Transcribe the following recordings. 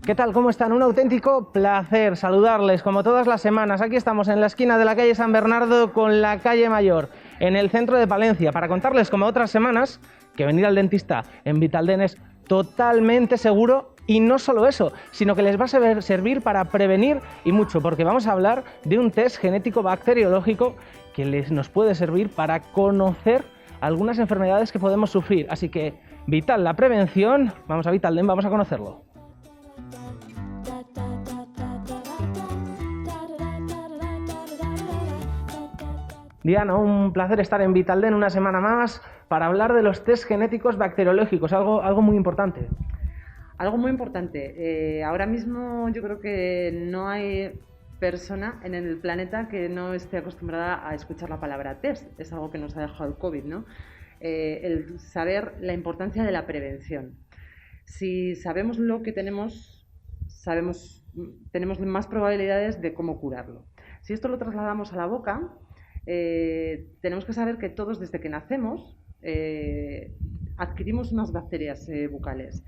¿Qué tal? ¿Cómo están? Un auténtico placer saludarles como todas las semanas. Aquí estamos en la esquina de la calle San Bernardo con la calle Mayor, en el centro de Palencia, para contarles como otras semanas que venir al dentista en Vitalden es totalmente seguro. Y no solo eso, sino que les va a servir para prevenir y mucho, porque vamos a hablar de un test genético bacteriológico que nos puede servir para conocer algunas enfermedades que podemos sufrir. Así que vital la prevención, vamos a Vitalden, vamos a conocerlo. Diana, un placer estar en Vitalden una semana más para hablar de los test genéticos bacteriológicos, algo muy importante. Algo muy importante. Ahora mismo yo creo que no hay persona en el planeta que no esté acostumbrada a escuchar la palabra test. Es algo que nos ha dejado el COVID, ¿no? El saber la importancia de la prevención. Si sabemos lo que tenemos, tenemos más probabilidades de cómo curarlo. Si esto lo trasladamos a la boca, tenemos que saber que todos desde que nacemos adquirimos unas bacterias bucales.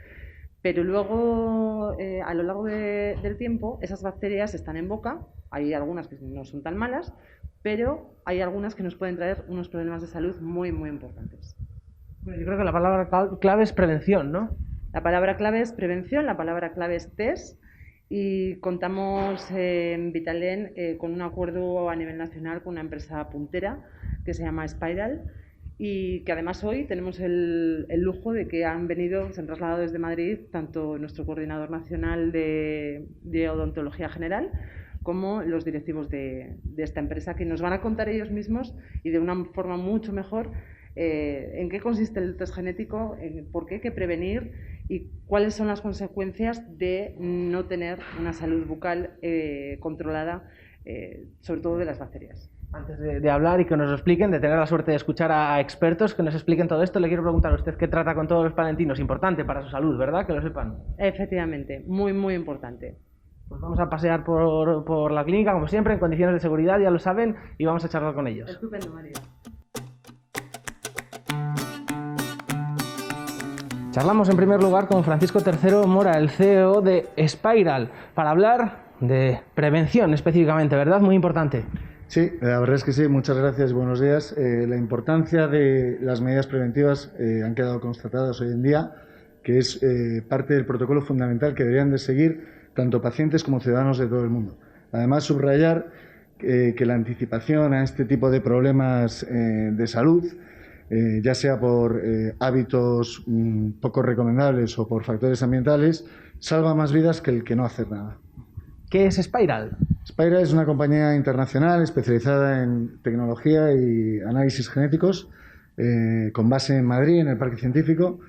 Pero luego, a lo largo del tiempo, esas bacterias están en boca. Hay algunas que no son tan malas, pero hay algunas que nos pueden traer unos problemas de salud muy, muy importantes. Yo creo que la palabra clave es prevención, ¿no? La palabra clave es prevención, la palabra clave es test, y contamos en Vitalden con un acuerdo a nivel nacional con una empresa puntera que se llama Spiral, y que además hoy tenemos el lujo de que se han trasladado desde Madrid tanto nuestro coordinador nacional de odontología general como los directivos de esta empresa, que nos van a contar ellos mismos y de una forma mucho mejor en qué consiste el test genético, por qué hay que prevenir y cuáles son las consecuencias de no tener una salud bucal controlada, sobre todo de las bacterias. Antes de hablar y que nos lo expliquen, de tener la suerte de escuchar a expertos que nos expliquen todo esto, le quiero preguntar a usted qué trata con todos los palentinos. Importante para su salud, ¿verdad? Que lo sepan. Efectivamente, muy, muy importante. Pues vamos a pasear por la clínica, como siempre, en condiciones de seguridad, ya lo saben, y vamos a charlar con ellos. Estupendo, María. Charlamos en primer lugar con Francisco III Mora, el CEO de Spiral, para hablar de prevención específicamente, ¿verdad? Muy importante. Sí, la verdad es que sí, muchas gracias, buenos días. La importancia de las medidas preventivas han quedado constatadas hoy en día, que es parte del protocolo fundamental que deberían de seguir tanto pacientes como ciudadanos de todo el mundo. Además, subrayar que la anticipación a este tipo de problemas de salud, ya sea por hábitos poco recomendables o por factores ambientales, salva más vidas que el que no hacer nada. ¿Qué es Spiral? Spiral es una compañía internacional especializada en tecnología y análisis genéticos, con base en Madrid, en el Parque Científico.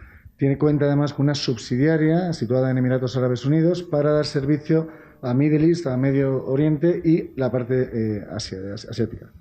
Cuenta además con una subsidiaria situada en Emiratos Árabes Unidos para dar servicio a Middle East, a Medio Oriente y la parte asiática.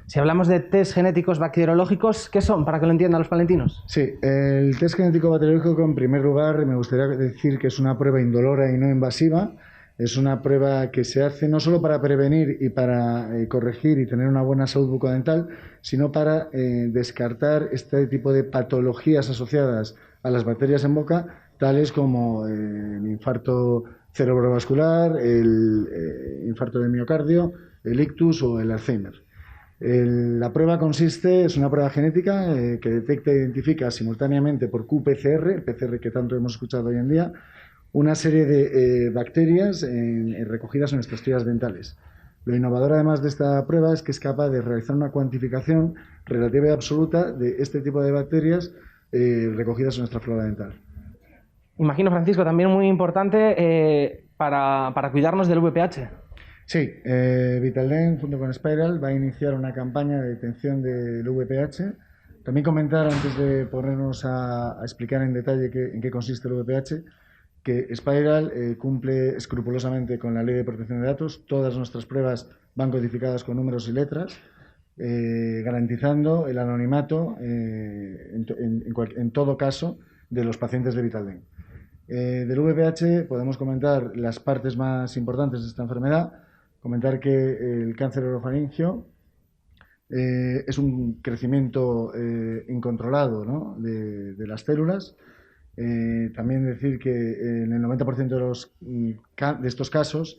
Si hablamos de test genéticos bacteriológicos, ¿qué son, para que lo entiendan los palentinos? Sí, el test genético bacteriológico, en primer lugar, me gustaría decir que es una prueba indolora y no invasiva. Es una prueba que se hace no solo para prevenir y para corregir y tener una buena salud bucodental, sino para descartar este tipo de patologías asociadas a las bacterias en boca, tales como el infarto cerebrovascular, el infarto de miocardio, el ictus o el Alzheimer. La prueba es una prueba genética que detecta e identifica simultáneamente por qPCR, el PCR que tanto hemos escuchado hoy en día, una serie de bacterias recogidas en nuestras tiras dentales. Lo innovador además de esta prueba es que es capaz de realizar una cuantificación relativa y absoluta de este tipo de bacterias recogidas en nuestra flora dental. Imagino, Francisco, también muy importante para cuidarnos del VPH. Sí, Vitalden junto con Spiral va a iniciar una campaña de detención del VPH. También comentar, antes de ponernos a explicar en detalle en qué consiste el VPH, que Spiral cumple escrupulosamente con la Ley de Protección de Datos. Todas nuestras pruebas van codificadas con números y letras, garantizando el anonimato en todo caso de los pacientes de Vitalden. Del VPH podemos comentar las partes más importantes de esta enfermedad. Comentar que el cáncer orofaringeo es un crecimiento incontrolado, ¿no?, de las células. También decir que en el 90% de estos casos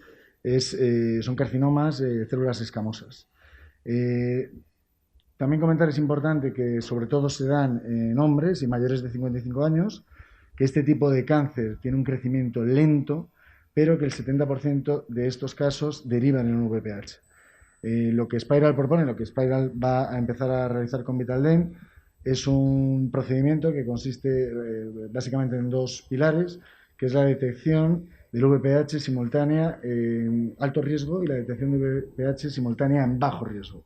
son carcinomas, células escamosas. También comentar, es importante que sobre todo se dan en hombres y mayores de 55 años, que este tipo de cáncer tiene un crecimiento lento, pero que el 70% de estos casos derivan en un VPH. Lo que Spiral propone, lo que Spiral va a empezar a realizar con Vitaldent, es un procedimiento que consiste básicamente en dos pilares, que es la detección del VPH simultánea en alto riesgo y la detección del VPH simultánea en bajo riesgo.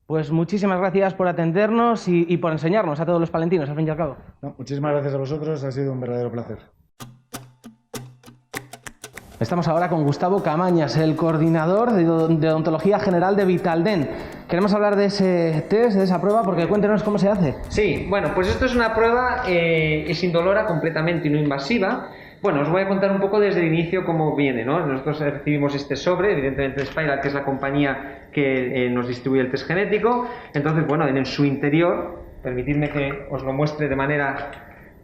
Pues muchísimas gracias por atendernos y por enseñarnos a todos los palentinos, al fin y al cabo. No, muchísimas gracias a vosotros, ha sido un verdadero placer. Estamos ahora con Gustavo Camañas, el coordinador de odontología general de Vitaldent. Queremos hablar de ese test, de esa prueba, porque cuéntenos cómo se hace. Sí, bueno, pues esto es una prueba, es indolora completamente y no invasiva. Bueno, os voy a contar un poco desde el inicio cómo viene, ¿no? Nosotros recibimos este sobre, evidentemente de Spiral, que es la compañía que nos distribuye el test genético. Entonces, bueno, en su interior, permitidme que os lo muestre de manera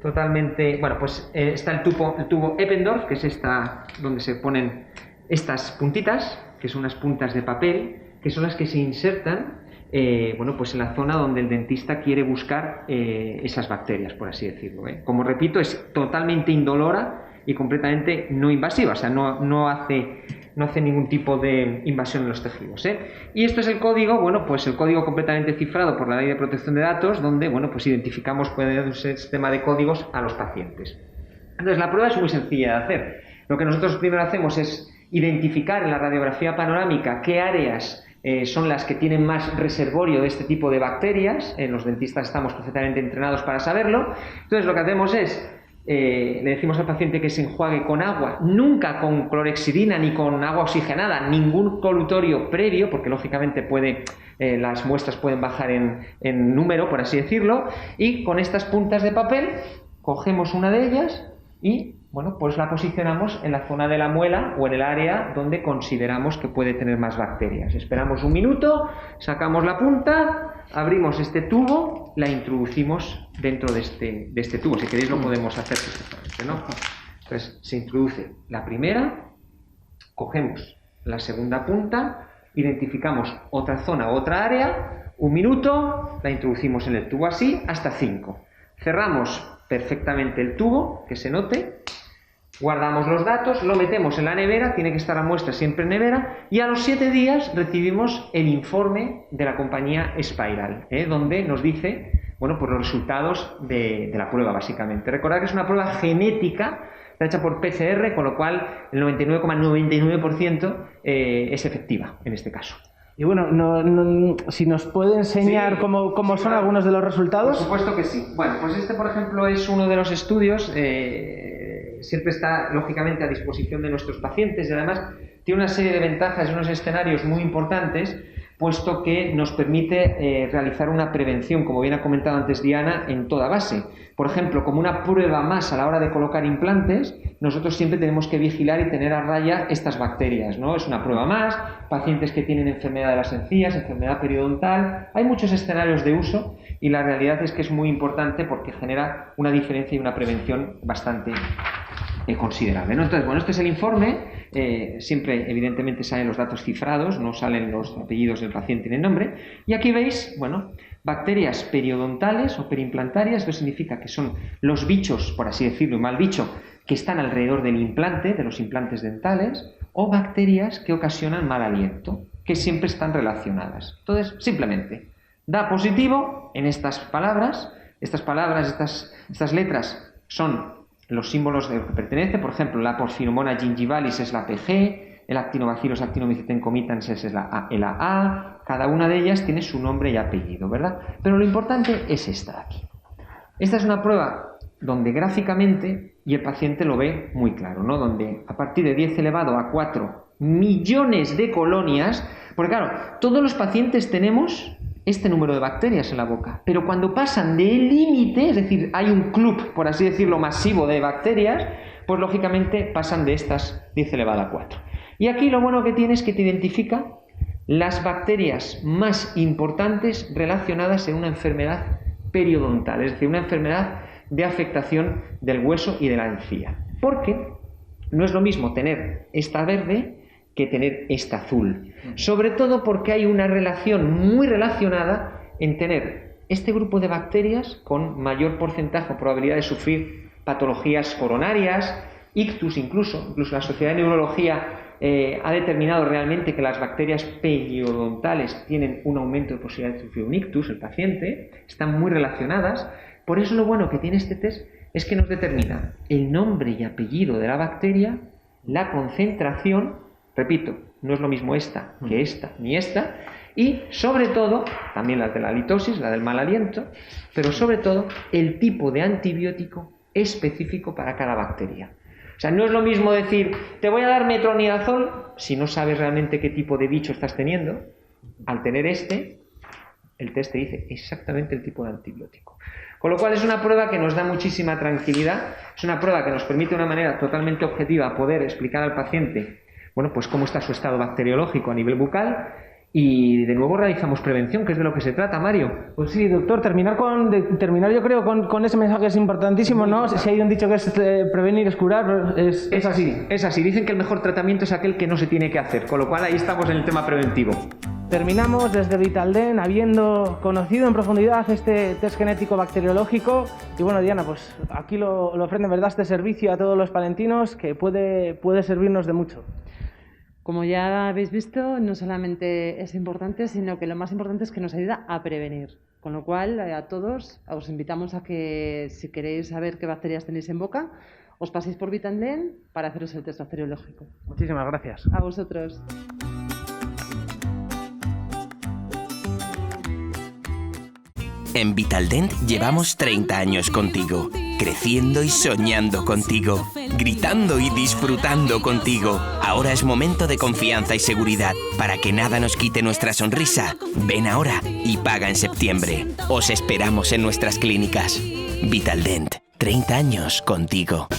totalmente... Bueno, pues está el tubo Eppendorf, que es esta donde se ponen estas puntitas, que son unas puntas de papel, que son las que se insertan bueno, pues en la zona donde el dentista quiere buscar esas bacterias, por así decirlo. Como repito, es totalmente indolora y completamente no invasiva, o sea, no hace ningún tipo de invasión en los tejidos. Y esto es el código, bueno, pues el código completamente cifrado por la Ley de Protección de Datos, donde, bueno, pues identificamos por un sistema de códigos a los pacientes. Entonces, la prueba es muy sencilla de hacer. Lo que nosotros primero hacemos es identificar en la radiografía panorámica qué áreas son las que tienen más reservorio de este tipo de bacterias. Los dentistas estamos perfectamente entrenados para saberlo. Entonces, lo que hacemos es le decimos al paciente que se enjuague con agua, nunca con clorhexidina ni con agua oxigenada, ningún colutorio previo, porque lógicamente las muestras pueden bajar en número, por así decirlo, y con estas puntas de papel cogemos una de ellas y, bueno, pues la posicionamos en la zona de la muela o en el área donde consideramos que puede tener más bacterias. Esperamos un minuto, sacamos la punta, abrimos este tubo, la introducimos dentro de este tubo. Si queréis lo podemos hacer perfectamente, ¿no? Entonces se introduce la primera, cogemos la segunda punta, identificamos otra zona, otra área, un minuto, la introducimos en el tubo así hasta 5. Cerramos perfectamente el tubo, que se note, guardamos los datos, lo metemos en la nevera, tiene que estar la muestra siempre en nevera, y a los 7 días recibimos el informe de la compañía Spiral, donde nos dice, bueno, pues los resultados de la prueba, básicamente. Recordad que es una prueba genética, está hecha por PCR, con lo cual el 99,99% es efectiva en este caso. Y bueno, si nos puede enseñar sí, cómo sí, son algunos de los resultados. Por supuesto que sí. Bueno, pues este, por ejemplo, es uno de los estudios, siempre está lógicamente a disposición de nuestros pacientes y además tiene una serie de ventajas y unos escenarios muy importantes, puesto que nos permite realizar una prevención, como bien ha comentado antes Diana, en toda base. Por ejemplo, como una prueba más a la hora de colocar implantes, nosotros siempre tenemos que vigilar y tener a raya estas bacterias, ¿no? Es una prueba más, pacientes que tienen enfermedad de las encías, enfermedad periodontal, hay muchos escenarios de uso y la realidad es que es muy importante porque genera una diferencia y una prevención bastante considerable, ¿no? Entonces, bueno, este es el informe, siempre evidentemente salen los datos cifrados, no salen los apellidos del paciente ni el nombre, y aquí veis, bueno, bacterias periodontales o periimplantarias. Esto significa que son los bichos, por así decirlo, mal dicho, que están alrededor del implante, de los implantes dentales, o bacterias que ocasionan mal aliento, que siempre están relacionadas. Entonces, simplemente, da positivo en estas palabras, estas letras son los símbolos de lo que pertenece. Por ejemplo, la Porphyromonas gingivalis es la PG, el Actinobacillus actinomycetencomitans es la AA, cada una de ellas tiene su nombre y apellido, ¿verdad? Pero lo importante es esta de aquí. Esta es una prueba donde gráficamente, y el paciente lo ve muy claro, ¿no? Donde a partir de 10 elevado a 4 millones de colonias, porque claro, todos los pacientes tenemos este número de bacterias en la boca, pero cuando pasan del límite, es decir, hay un club, por así decirlo, masivo de bacterias, pues lógicamente pasan de estas 10 elevado a 4. Y aquí lo bueno que tiene es que te identifica las bacterias más importantes relacionadas en una enfermedad periodontal, es decir, una enfermedad de afectación del hueso y de la encía. Porque no es lo mismo tener esta verde que tener esta azul. Sobre todo porque hay una relación muy relacionada en tener este grupo de bacterias con mayor porcentaje o probabilidad de sufrir patologías coronarias, ictus incluso la Sociedad de Neurología ha determinado realmente que las bacterias periodontales tienen un aumento de posibilidad de sufrir un ictus, el paciente, están muy relacionadas. Por eso lo bueno que tiene este test es que nos determina el nombre y apellido de la bacteria, la concentración, repito, no es lo mismo esta que esta ni esta, y sobre todo, también las de la halitosis, la del mal aliento, pero sobre todo el tipo de antibiótico específico para cada bacteria. O sea, no es lo mismo decir, te voy a dar metronidazol, si no sabes realmente qué tipo de bicho estás teniendo. Al tener el test te dice exactamente el tipo de antibiótico. Con lo cual es una prueba que nos da muchísima tranquilidad, es una prueba que nos permite de una manera totalmente objetiva poder explicar al paciente, bueno, pues cómo está su estado bacteriológico a nivel bucal. Y de nuevo realizamos prevención, que es de lo que se trata, Mario. Pues sí, doctor, terminar yo creo con ese mensaje es importantísimo, ¿no? Si hay un dicho que es prevenir es curar, es así. Es así, dicen que el mejor tratamiento es aquel que no se tiene que hacer, con lo cual ahí estamos en el tema preventivo. Terminamos desde Vitaldent habiendo conocido en profundidad este test genético bacteriológico. Y bueno, Diana, pues aquí lo ofrece, ¿verdad?, este servicio a todos los palentinos que puede servirnos de mucho. Como ya habéis visto, no solamente es importante, sino que lo más importante es que nos ayuda a prevenir. Con lo cual, a todos os invitamos a que, si queréis saber qué bacterias tenéis en boca, os paséis por Vitaldent para haceros el test bacteriológico. Muchísimas gracias. A vosotros. En Vitaldent llevamos 30 años contigo, creciendo y soñando contigo, gritando y disfrutando contigo. Ahora es momento de confianza y seguridad. Para que nada nos quite nuestra sonrisa, ven ahora y paga en septiembre. Os esperamos en nuestras clínicas. Vitaldent, 30 años contigo.